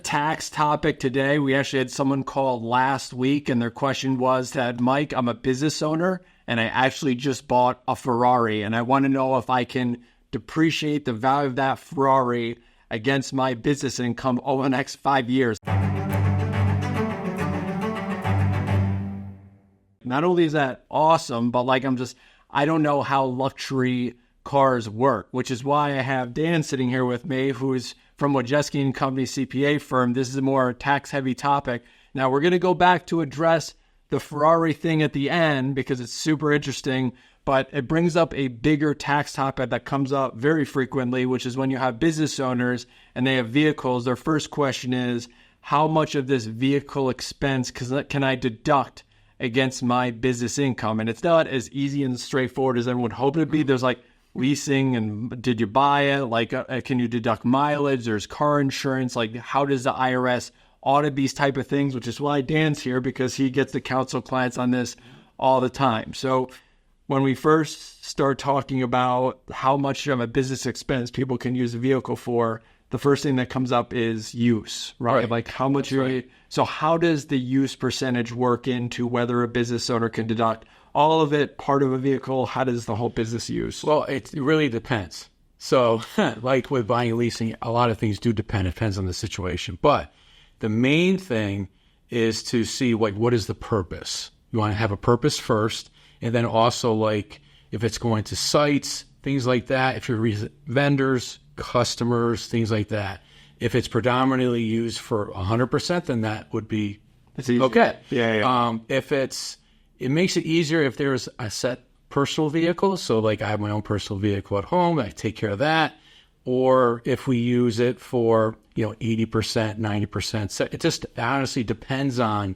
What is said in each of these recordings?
tax topic today. We actually had someone call last week, and their question was that, Mike, I'm a business owner, and I actually just bought a Ferrari, and I want to know if I can depreciate the value of that Ferrari against my business income over the next 5 years. Not only is that awesome, but like I don't know how luxury cars work, which is why I have Dan sitting here with me, who is from Wojcicki and Company CPA firm. This is a more tax-heavy topic. Now, we're going to go back to address the Ferrari thing at the end because it's super interesting, but it brings up a bigger tax topic that comes up very frequently, which is when you have business owners and they have vehicles, their first question is, how much of this vehicle expense can I deduct against my business income? And it's not as easy and straightforward as everyone would hope it would be. There's like leasing and did you buy it? Like, can you deduct mileage? There's car insurance. Like, how does the IRS audit these type of things? Which is why Dan's here, because he gets to counsel clients on this all the time. So when we first start talking about how much of a business expense people can use a vehicle for, the first thing that comes up is use, right? Like how much So how does the use percentage work into whether a business owner can deduct all of it, part of a vehicle? How does the whole business use? Well, it really depends. So like with buying and leasing, a lot of things do depend. It depends on the situation. But the main thing is to see like what is the purpose. You want to have a purpose first. And then also like if it's going to sites, things like that. If you're vendors, customers, things like that. If it's predominantly used for 100%, then that would be okay. Yeah. It makes it easier if there's a set personal vehicle. So like I have my own personal vehicle at home, I take care of that. Or if we use it for, 80%, 90%, it just honestly depends on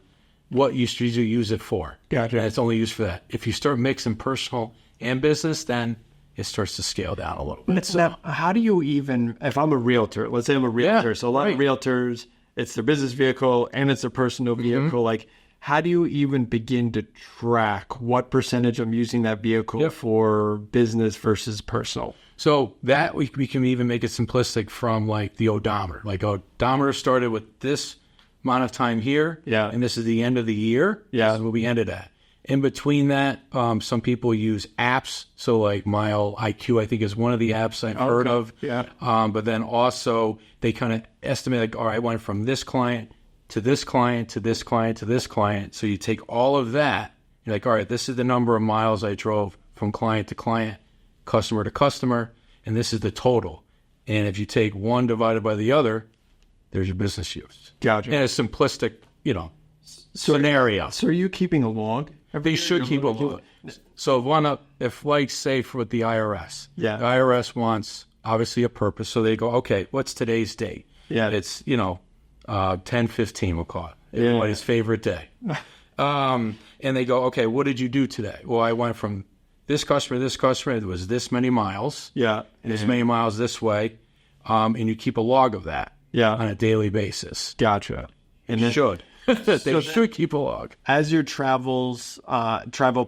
what you usually use it for. Gotcha. And it's only used for that. If you start mixing personal and business, then it starts to scale down a little bit. Now, how do you even, if I'm a realtor, let's say I'm a realtor, so a lot of realtors, it's their business vehicle and it's their personal vehicle. Like, how do you even begin to track what percentage I'm using that vehicle for business versus personal? So that we can even make it simplistic from like the odometer. Like odometer started with this amount of time here, and this is the end of the year. This is where we ended at. In between that, some people use apps. So like Mile IQ, I think, is one of the apps I've heard of. Yeah. But then also they kind of estimate like, all right, I went from this client to this client to this client to this client. So you take all of that. You're like, all right, this is the number of miles I drove from client to client, customer to customer, and this is the total. And if you take one divided by the other, there's your business use. Gotcha. And a simplistic, scenario. So are you keeping a log? They should keep a log. So if like say with the IRS, the IRS wants obviously a purpose. So they go, okay, what's today's date? Yeah. It's, 10/15, we'll call it. Everybody's favorite day. And they go, okay, what did you do today? Well, I went from this customer, it was this many miles. Yeah. This many miles this way. And you keep a log of that on a daily basis. Gotcha. And you should. They should keep a log. As your travel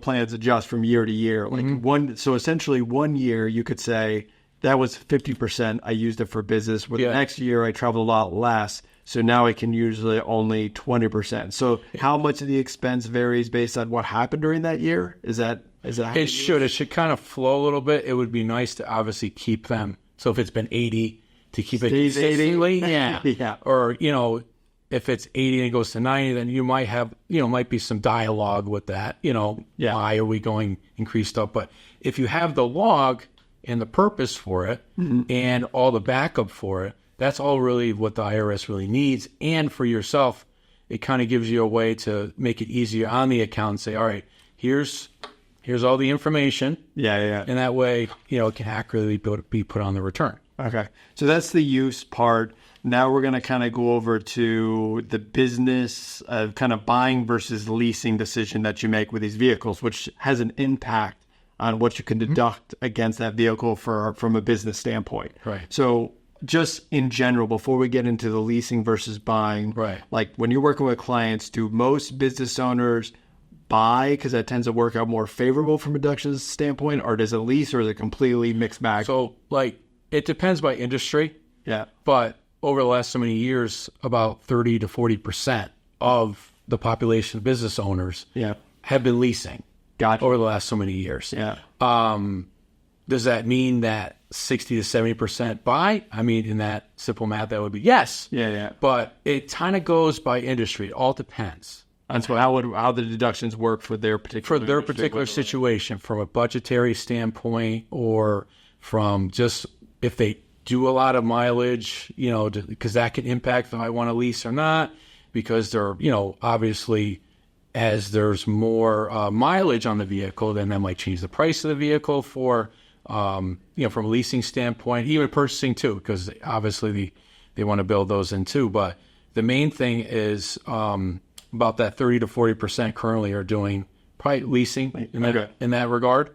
plans adjust from year to year, like so essentially 1 year you could say that was 50%. I used it for business. With the next year I traveled a lot less, so now I can usually only 20%. So how much of the expense varies based on what happened during that year? Is that it should kind of flow a little bit. It would be nice to obviously keep them. So if it's been 80, to keep it consistently, yeah. Or if it's 80 and it goes to 90, then you might have, might be some dialogue with that, why are we going increased up? But if you have the log and the purpose for it and all the backup for it, that's all really what the IRS really needs. And for yourself, it kind of gives you a way to make it easier on the account and say, all right, here's all the information. Yeah. And that way, it can accurately be put on the return. Okay. So that's the use part. Now we're going to kind of go over to the business of kind of buying versus leasing decision that you make with these vehicles, which has an impact on what you can deduct against that vehicle from a business standpoint. Right. So just in general, before we get into the leasing versus buying, like when you're working with clients, do most business owners buy because that tends to work out more favorable from a deductions standpoint, or does it lease, or is it completely mixed bag? So like it depends by industry. Yeah. But over the last so many years, about 30 to 40% of the population of business owners have been leasing over the last so many years. Yeah. Does that mean that 60 to 70% buy? I mean, in that simple math, that would be yes. Yeah. But it kind of goes by industry. It all depends. And so how the deductions work for their particular situation, from a budgetary standpoint, or from just if they do a lot of mileage, because that can impact if I want to lease or not, because they're, obviously, as there's more mileage on the vehicle, then that might change the price of the vehicle for, from a leasing standpoint, even purchasing too, because obviously they want to build those in too. But the main thing is about that 30 to 40% currently are doing probably leasing in that regard.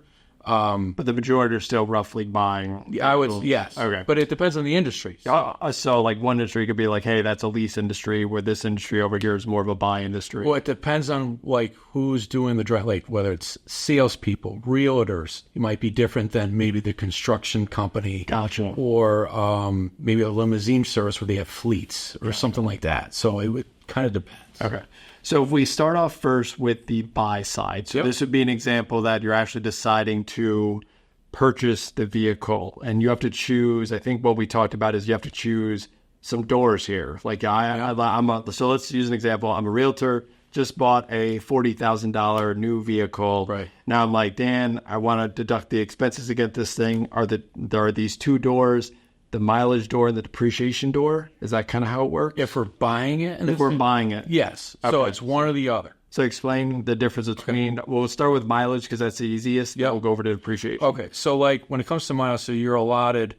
But the majority are still roughly buying. Yes. Okay. But it depends on the industry. So like one industry could be like, hey, that's a lease industry, where this industry over here is more of a buy industry. Well, it depends on like who's doing the direct, like whether it's salespeople, realtors. It might be different than maybe the construction company. Gotcha. Or maybe a limousine service where they have fleets or something like that. So it would kind of depends. Okay. So if we start off first with the buy side, so this would be an example that you're actually deciding to purchase the vehicle, and you have to choose. I think what we talked about is you have to choose some doors here. Like so let's use an example. I'm a realtor, just bought a $40,000 new vehicle. Right. Now I'm like, Dan, I want to deduct the expenses to get this thing. There are these two doors, the mileage door and the depreciation door? Is that kind of how it works? If we're buying it? If we're buying it. Yes. Okay. So it's one or the other. So explain the difference between, we'll start with mileage because that's the easiest. Yeah. We'll go over to depreciation. Okay. So like when it comes to miles, so you're allotted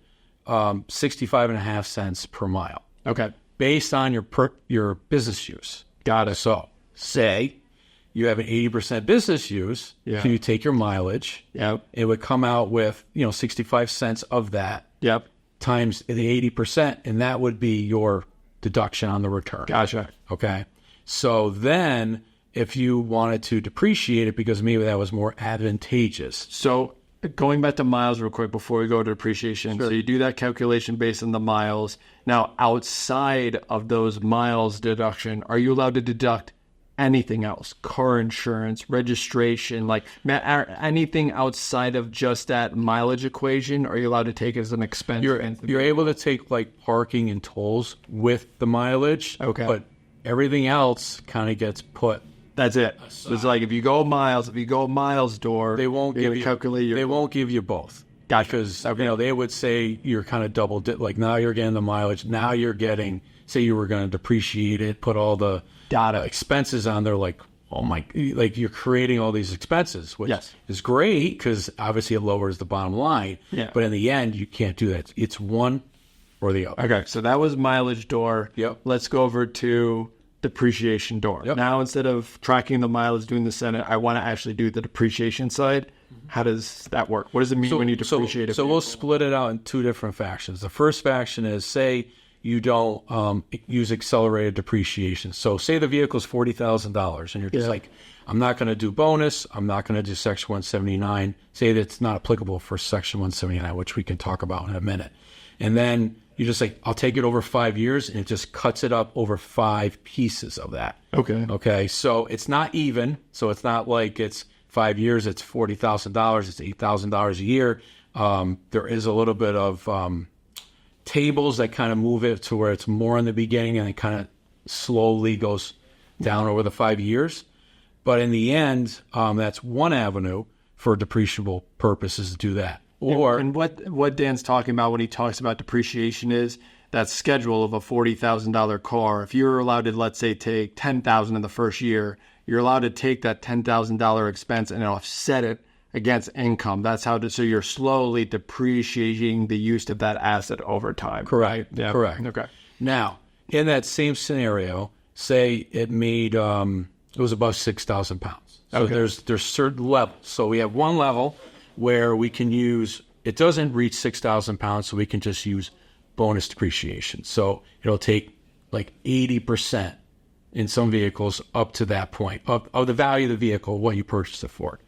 65.5 cents per mile. Okay. Based on your business use. Got it. So say you have an 80% business use. Yeah. So you take your mileage. Yep. It would come out with, 65 cents of that. Yep. Times the 80%, and that would be your deduction on the return. Gotcha. Okay. So then if you wanted to depreciate it because maybe that was more advantageous. So going back to miles real quick before we go to depreciation. Sure. So you do that calculation based on the miles. Now, outside of those miles deduction, are you allowed to deduct anything else? Car insurance, registration, like anything outside of just that mileage equation? Are you allowed to take as an expense? You're able to take like parking and tolls with the mileage. Okay. But everything else kind of gets put. That's it. So it's like if you go miles door, they won't give you calculate. They won't give you both. Gotcha. Because they would say you're kind of double dip. Like now you're getting the mileage. Now you're getting. Say you were going to depreciate it, put all the data expenses on there. Like like you're creating all these expenses, which is great because obviously it lowers the bottom line. Yeah. But in the end, you can't do that. It's one or the other. Okay. So that was mileage door. Yep. Let's go over to depreciation door. Yep. Now, instead of tracking the mileage, doing the Senate, I want to actually do the depreciation side. How does that work? What does it mean when you depreciate it? So we'll split it out in two different factions. The first faction is, say you don't use accelerated depreciation. So say the vehicle is $40,000 and you're just like, I'm not going to do bonus. I'm not going to do Section 179. Say that it's not applicable for Section 179, which we can talk about in a minute. And then you just like, I'll take it over 5 years, and it just cuts it up over 5 pieces of that. Okay. Okay. So it's not even. So it's not like it's 5 years, it's $40,000, it's $8,000 a year. There is a little bit of tables that kind of move it to where it's more in the beginning and it kind of slowly goes down over the 5 years. But in the end, that's one avenue for depreciable purposes to do that. And what Dan's talking about when he talks about depreciation is that schedule of a $40,000 car. If you're allowed to, let's say, take $10,000 in the first year, you're allowed to take that $10,000 expense and offset it against income. That's how so you're slowly depreciating the use of that asset over time. Correct. Right? Yeah. Correct. Okay. Now, in that same scenario, say it made it was above 6,000 pounds. So there's certain levels. So we have one level where we can use, it doesn't reach 6,000 pounds, so we can just use bonus depreciation. So it'll take like 80% in some vehicles up to that point of the value of the vehicle, what you purchased it for.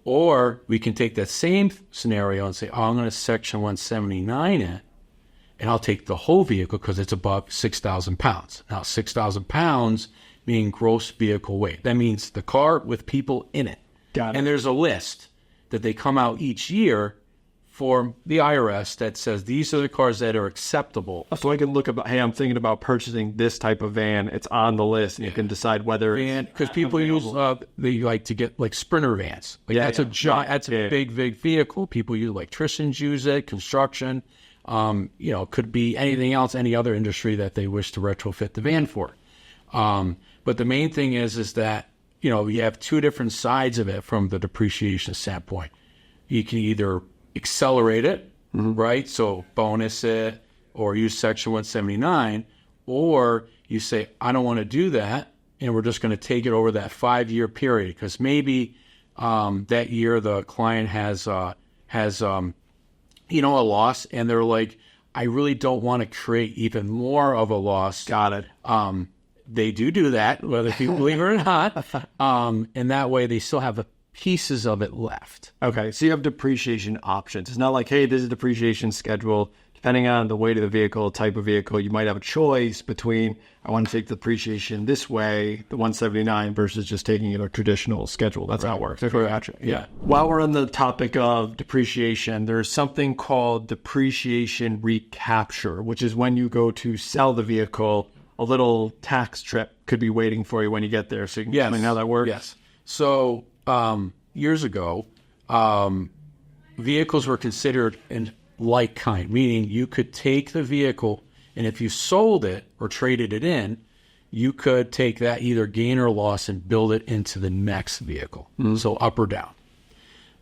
Or we can take that same scenario and say, I'm going to Section 179 it, and I'll take the whole vehicle because it's above 6,000 pounds. Now, 6,000 pounds meaning gross vehicle weight. That means the car with people in it. Got it. And there's a list that they come out each year for the IRS that says these are the cars that are acceptable. So I can look about, hey, I'm thinking about purchasing this type of van. It's on the list, and you can decide whether because people use they like to get like Sprinter vans. Like that's a giant, that's a big vehicle. People use electricians use it, construction. Could be anything else, any other industry that they wish to retrofit the van for. But the main thing is that you have two different sides of it from the depreciation standpoint. You can either accelerate it, right? So bonus it or use Section 179, or you say, I don't want to do that, and we're just going to take it over that 5-year period because maybe that year the client has a loss, and they're like, I really don't want to create even more of a loss. Got it. They do that, whether people believe it or not, and that way they still have the pieces of it left. Okay, so you have depreciation options. It's not like, hey, this is a depreciation schedule. Depending on the weight of the vehicle, type of vehicle, you might have a choice between, I want to take the depreciation this way, the 179, versus just taking it a traditional schedule. That's how it works. Gotcha. Yeah. While we're on the topic of depreciation, there's something called depreciation recapture, which is when you go to sell the vehicle, a little tax trip could be waiting for you when you get there. So you can explain how that works? Yes. So years ago, vehicles were considered in like kind, meaning you could take the vehicle, and if you sold it or traded it in, you could take that either gain or loss and build it into the next vehicle, so up or down.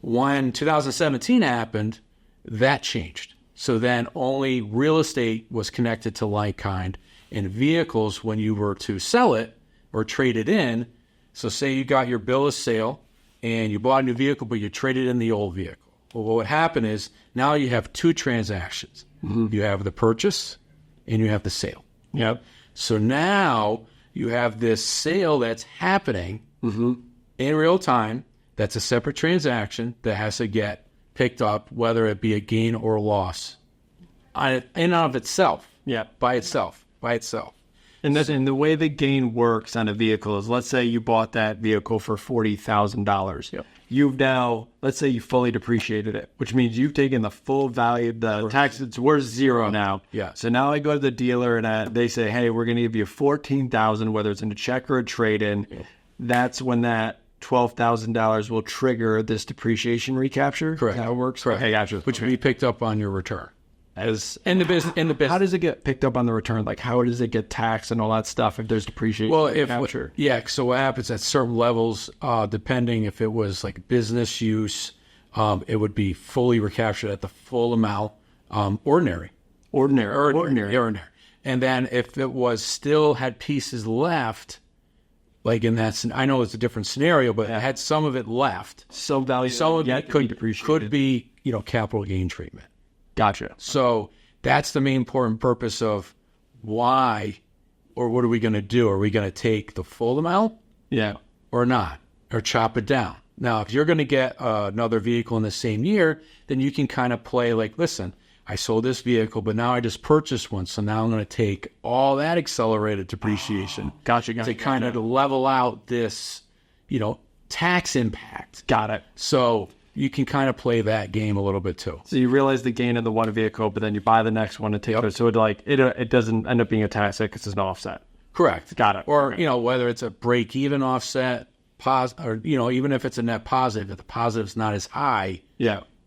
When 2017 happened, that changed. So then only real estate was connected to like kind, and vehicles, when you were to sell it or trade it in, so say you got your bill of sale and you bought a new vehicle, but you traded in the old vehicle. Well, what would happen is now you have two transactions. You have the purchase and you have the sale. Yep. So now you have this sale that's happening in real time. That's a separate transaction that has to get picked up, whether it be a gain or a loss in and of itself. Yeah. By itself. And the way the gain works on a vehicle is, let's say you bought that vehicle for $40,000. Yep. You've now, let's say you fully depreciated it, which means you've taken the full value, the tax, it's worth zero now. Yeah. So now I go to the dealer and they say, hey, we're going to give you $14,000, whether it's in a check or a trade-in. Yeah. That's when that $12,000 will trigger this depreciation recapture. Correct. Is that how it works? Correct. Okay, gotcha. Which will be picked up on your return. In the business. How does it get picked up on the return? Like, how does it get taxed and all that stuff if there's depreciation? Well, so what happens at certain levels, depending if it was like business use, it would be fully recaptured at the full amount, ordinary. And then if it was still had pieces left, like in that, I know it's a different scenario, but it had some of it left. Some value. Some of it could be, capital gain treatment. Gotcha. So that's the main important purpose of why, or what are we going to do? Are we going to take the full amount? Yeah. Or not? Or chop it down? Now, if you're going to get another vehicle in the same year, then you can kind of play like, listen, I sold this vehicle, but now I just purchased one. So now I'm going to take all that accelerated depreciation to kind of level out this, tax impact. Got it. So you can kind of play that game a little bit too. So you realize the gain of the one vehicle, but then you buy the next one and take it. So it doesn't end up being a tax because it's an offset. Correct. Got it. Or, whether it's a break-even offset, or, even if it's a net positive, if the positive's not as high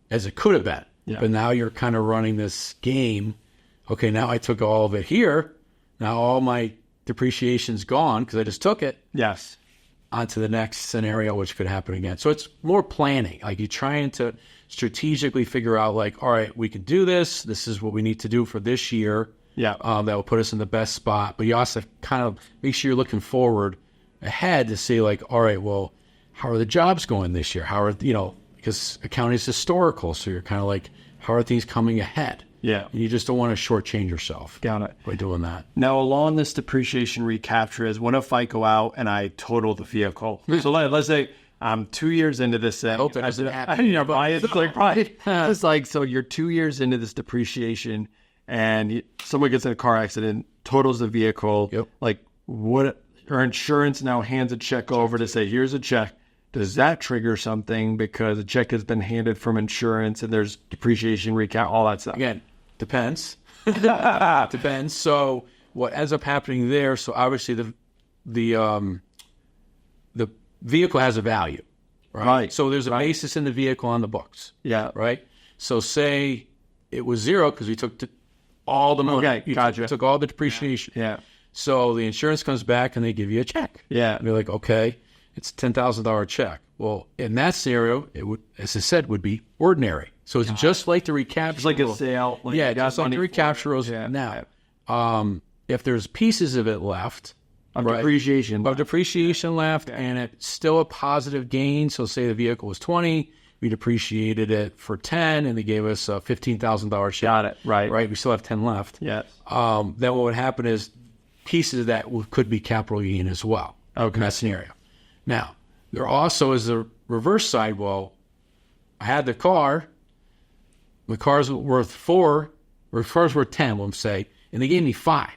as it could have been. Yeah. But now you're kind of running this game. Okay, now I took all of it here. Now all my depreciation's gone because I just took it. Yes. Onto the next scenario, which could happen again. So it's more planning. Like you're trying to strategically figure out, like, all right, we can do this. This is what we need to do for this year. Yeah. That will put us in the best spot. But you also kind of make sure you're looking forward ahead to see, like, all right, well, how are the jobs going this year? How are, because accounting is historical. So you're kind of like, how are things coming ahead? Yeah. And you just don't want to shortchange yourself. Got it. By doing that. Now, along this depreciation recapture is, what if I go out and I total the vehicle? So let's say I'm 2 years into this. I hope that doesn't happen. It's like, so you're 2 years into this depreciation and someone gets in a car accident, totals the vehicle. Yep. Like, what? Our insurance now hands a check over to say, here's a check. Does that trigger something because a check has been handed from insurance and there's depreciation recap, all that stuff? Again, depends. Depends. So what ends up happening there? So obviously the vehicle has a value, right? So there's a basis in the vehicle on the books. Yeah. Right. So say it was zero because we took all the money. Okay, gotcha. Took all the depreciation. Yeah. So the insurance comes back and they give you a check. Yeah. And you're like, okay, it's a $10,000 check. Well, in that scenario, it would, as I said, would be ordinary. So it's just like the recapture. It's like a sale. Like Just like the recapture rules. Yeah. Now, if there's pieces of it left, Of depreciation. of depreciation left, and it's still a positive gain. So say the vehicle was 20, we depreciated it for 10, and they gave us a $15,000 check. Got it. Right. Right. We still have 10 left. Yes. Then what would happen is pieces of that could be capital gain as well. Okay. In that scenario. Now, there also is the reverse side. Well, I had the car. The car's worth 4, or the car's worth 10, we'll say, and they gave me 5.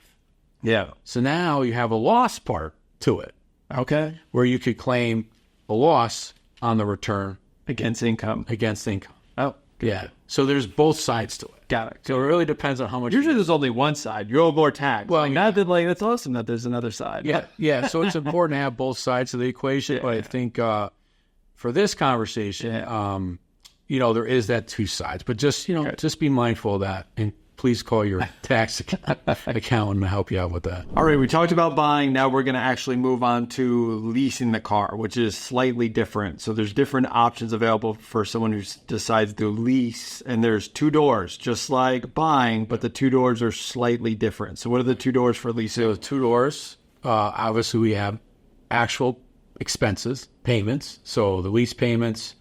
Yeah. So now you have a loss part to it, Okay. where you could claim a loss on the return Against income. against income. Oh, Yeah. So there's both sides to it. got it. So it really depends on how much. Usually there's only one side. You owe more tax. Well, like, not that, like, that's awesome that there's another side. Yeah. So it's important to have both sides of the equation. But I think for this conversation, there is that two sides. But just just be mindful of that, and please call your tax accountant to help you out with that. All right, we talked about buying. Now we're going to actually move on to leasing the car, which is slightly different. So there's different options available for someone who decides to lease. And there's 2 doors, just like buying, but the 2 doors are slightly different. So what are the 2 doors for leasing? So 2 doors, obviously we have actual expenses, payments. So the lease payments,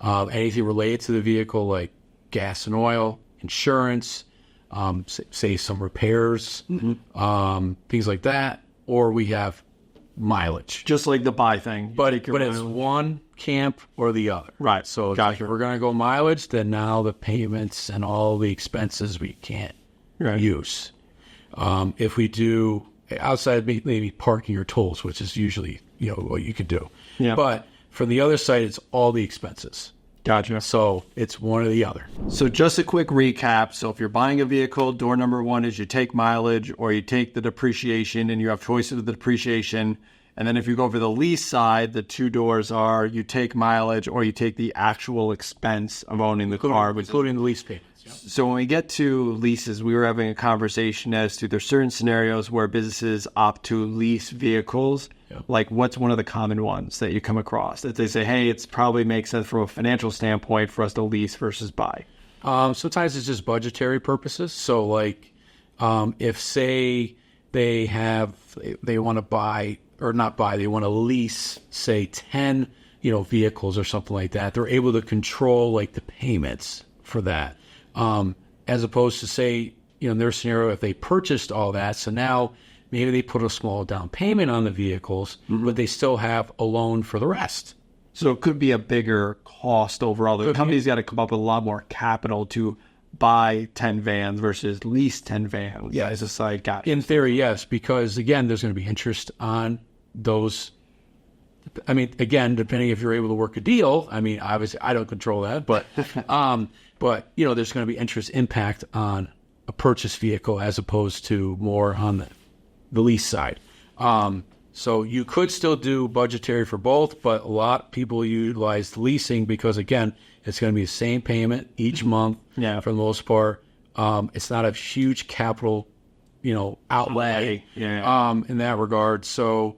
anything related to the vehicle like gas and oil, insurance, say some repairs, things like that, or we have mileage. Just like the buy thing. But it's one camp or the other. Right. So if we're going to go mileage, then now the payments and all the expenses we can't use. If we do outside maybe parking or tolls, which is usually what you could do. Yeah. But for the other side, it's all the expenses. Gotcha. So it's one or the other. So just a quick recap. So if you're buying a vehicle, door number 1 is you take mileage or you take the depreciation, and you have choices of the depreciation. And then if you go over the lease side, the 2 doors are you take mileage or you take the actual expense of owning the car. Including the lease payments. Yep. So when we get to leases, we were having a conversation as to there's certain scenarios where businesses opt to lease vehicles. Yep. Like, what's one of the common ones that you come across that they say, hey, it's probably makes sense from a financial standpoint for us to lease versus buy? Sometimes it's just budgetary purposes. So like if say they want to buy or not buy, they want to lease, say 10, vehicles or something like that. They're able to control like the payments for that. As opposed to say, in their scenario, if they purchased all that, so now maybe they put a small down payment on the vehicles, but they still have a loan for the rest. So it could be a bigger cost overall. The company's got to come up with a lot more capital to buy 10 vans versus lease 10 vans. Yeah, as a side gotcha. In theory, yes, because again, there's going to be interest on those. I mean, again, depending if you're able to work a deal. I mean, obviously, I don't control that, but there's going to be interest impact on a purchase vehicle as opposed to more on the lease side. So you could still do budgetary for both, but a lot of people utilize leasing because, again, it's going to be the same payment each month for the most part. It's not a huge capital, outlay in that regard. So,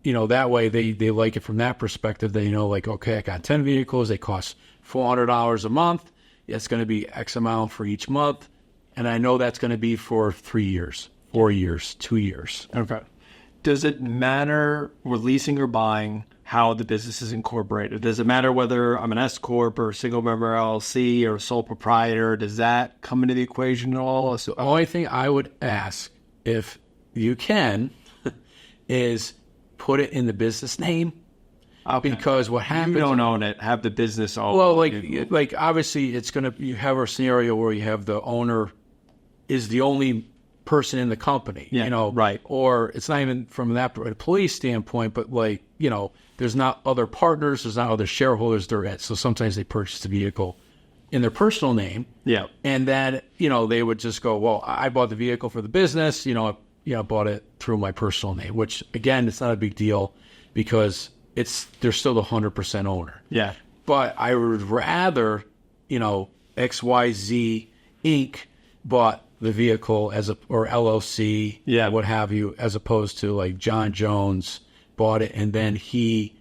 that way they like it from that perspective. They like, okay, I got 10 vehicles. They cost $400 a month. It's going to be X amount for each month. And I know that's going to be for 3 years, 4 years, 2 years. Okay. Does it matter with leasing or buying how the business is incorporated? Does it matter whether I'm an S Corp or a single member LLC or a sole proprietor? Does that come into the equation at all? So the only thing I would ask, if you can, is put it in the business name. Okay. Because what happens... You don't own it. Have the business own it. Well, like obviously it's going to... You have a scenario where you have the owner is the only person in the company, Yeah, you know, right. Or it's not even from that employee standpoint, but like, you know, there's not other partners, there's not other shareholders they're at. So sometimes they purchase the vehicle in their personal name. Yeah. And then, you know, they would just go, well, I bought the vehicle for the business, you know, I bought it through my personal name, which again, it's not a big deal because they're still the 100% owner. Yeah. But I would rather, you know, XYZ Inc. bought the vehicle or LLC, yeah, what have you, as opposed to like John Jones bought it and then he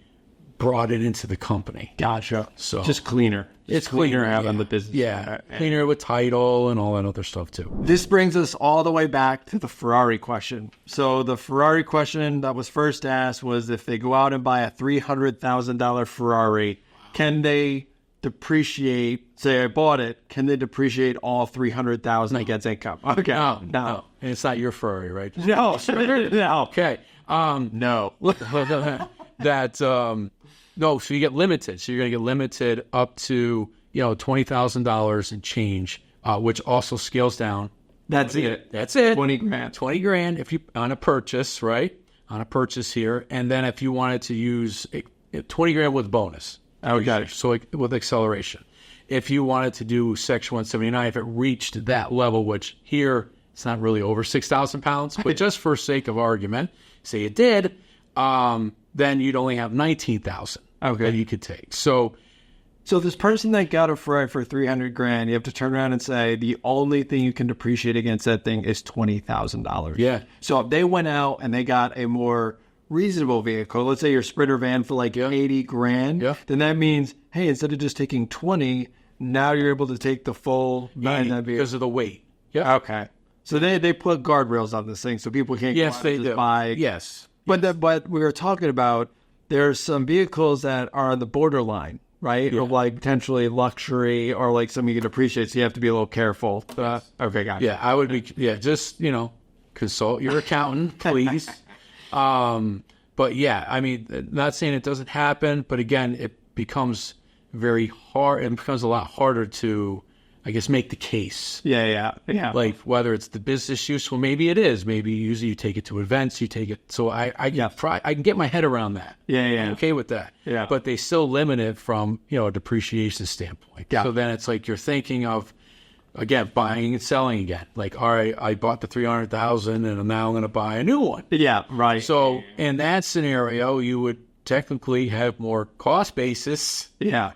brought it into the company. Gotcha. So just cleaner. It's cleaner having yeah. the business. Yeah. Cleaner with title and all that other stuff too. This brings us all the way back to the Ferrari question. So the Ferrari question that was first asked was if they go out and buy a $300,000 Ferrari, can they depreciate, say I bought it, can they depreciate all $300,000 against income? Okay. No. And it's not your Ferrari, right? No. No. Okay. No. No, so you get limited. So you're going to get limited up to, you know, $20,000 and change, which also scales down. That's it. That's it. 20 grand. 20 grand if you on a purchase, right? On a purchase here. And then if you wanted to use 20 grand with bonus. Okay. So with acceleration. If you wanted to do Section 179, if it reached that level, which here it's not really over 6,000 pounds, but just for sake of argument, say it did, then you'd only have 19,000 that you could take. So this person that got a Ferrari for 300 grand, you have to turn around and say the only thing you can depreciate against that thing is $20,000. Yeah. So if they went out and they got a more reasonable vehicle, let's say your Sprinter van for like 80 grand, then that means, hey, instead of just taking 20, now you're able to take the full 90 because of the weight. Yeah. Okay. So they put guardrails on this thing so people can't buy. Yes. But we were talking about there's some vehicles that are on the borderline, right? Or like potentially luxury or like something you can appreciate. So you have to be a little careful. Okay, gotcha. Yeah, I would be. Yeah, just, you know, consult your accountant, please. But yeah, I mean, not saying it doesn't happen, but again, it becomes very hard. It becomes a lot harder to, I guess, make the case. Yeah. Like whether it's the business use, well, maybe it is. Maybe usually you take it to events, you take it. So I can get my head around that. Yeah. I'm okay with that. Yeah. But they still limit it from, you know, a depreciation standpoint. Yeah. So then it's like you're thinking of, again, buying and selling again. Like, all right, I bought the 300,000 and now I'm going to buy a new one. Yeah, right. So in that scenario, you would technically have more cost basis. Yeah.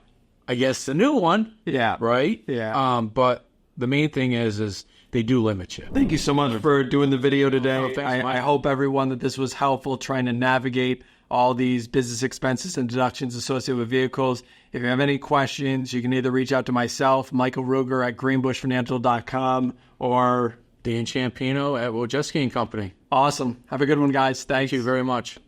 I guess the new one. Yeah. Right? Yeah. But the main thing is they do limit you. Thank you so much for doing the video today. Oh, thanks, I hope everyone that this was helpful trying to navigate all these business expenses and deductions associated with vehicles. If you have any questions, you can either reach out to myself, Michael Ruger at greenbushfinancial.com, or Dan Champino at Wojcicki & Company. Awesome. Have a good one, guys. Thank you very much.